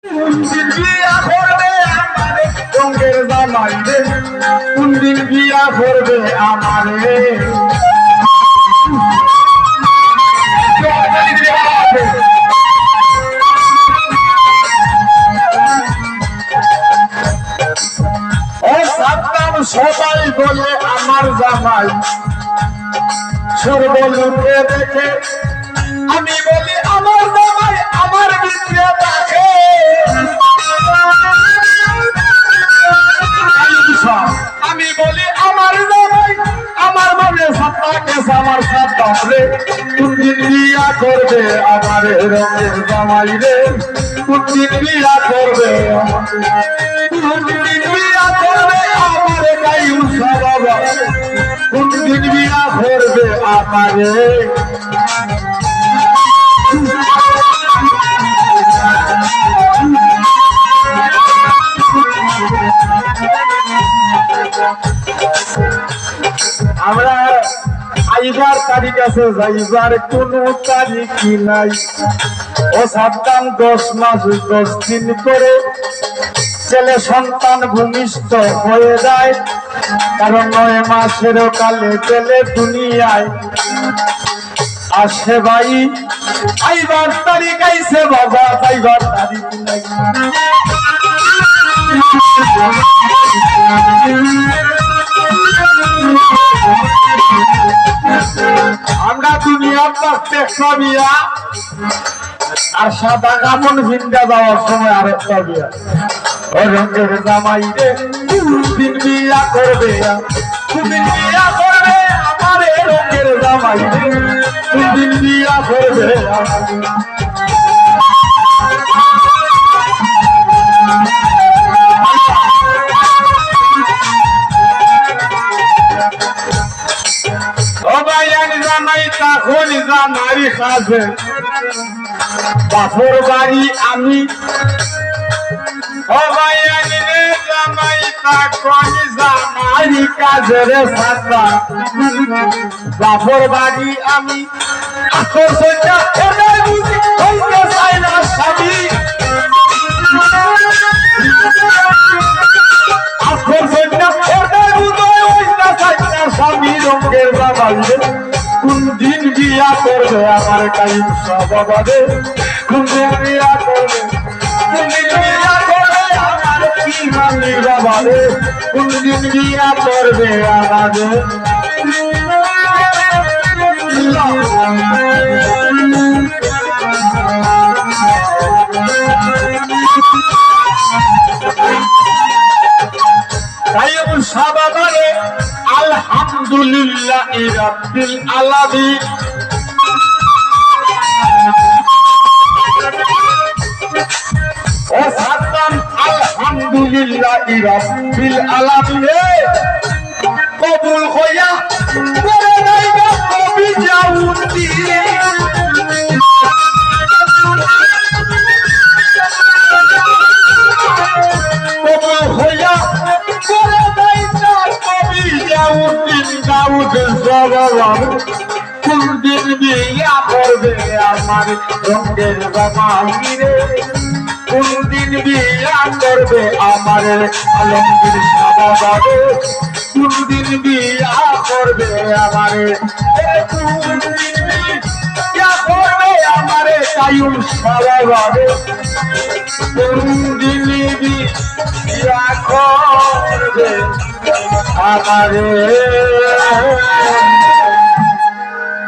কোনদিন বিয়া করবে আমারে রঙের জামাই রে, কোনদিন বিয়া করবে আমারে। সবাই বলে আমার জামাই সর্বলোকে দেখে, আমি বলি আমার জামাই আমার ভিতরে দেখে। আমি বলি আমার জামাই আমার মনে সাতটা কেস আমার সাতটা রে, কোনদিন বিয়া করবে আমার রঙের জামাই রে, কোনদিন বিয়া করবে কোনদিন বিয়া করবে আমার গাইউসা বাবা, কোনদিন বিয়া করবে আমারে। আমরা আইবার তারিখ আছে, যাইবার কোনো তারিখই নাই। ও সাবধান 10 মাস 10 দিন করে ছেলে সন্তান ভূমিষ্ঠ হয়ে যায়, কারণ 9 মাসের কালে ছেলে দুনিয়ায় আসে। ভাই আইবার তারিখ আইছে বাবা, যাইবার তারিখ নাই। আমরা দুনিয়ার পাশে একটা বিয়া আর সাদা কাপড় ভিন্দা যাওয়ার সময় আরেকটা বিয়া। ওই রঙের জামাই রে, কোনদিন বিয়া করবে কোনদিন বিয়া করবে আমার রঙের জামাই রে, কোনদিন বিয়া করবে তখন জামাই কাজে বাপর বাড়ি আমি, জামাই তখন জামাই কাজের সাথা বাপর বাড়ি আমি। আকর্ষণটা হইতে চাই না স্বামী, আকর্ষণটা হইতে চাই না স্বামী রঙের জামাই রে, কোনদিন বিয়া করবে আমার গাইউসা বাবা রে, কোনদিন বিয়া করবে কোনদিন বিয়া করবে আমার ইমানি বাবা রে, কোনদিন বিয়া করবে আমাদের। গাইউসা বাবা রে, আলহামদুলিল্লাহ রাব্বিল আলামিন। ও সাদ্দাম আলহামদুলিল্লাহ রাব্বিল আলামিন কবুল হইয়া করে নাইবা কবি জাউতি। কবুল হইয়া করে নাইবা কবি জাউতি। দাউদ জবাব কোনদিন বিয়া করবে আমার রঙের জামাই রে, কোনদিন বিয়া করবে আমার আলমগীর বাবা রে, কোনদিন বিয়া করবে আমারে, কোনদিন বিয়া করবে আমারে গাইউসা বাবা রে, কোনদিন বিয়া করবে আমারে।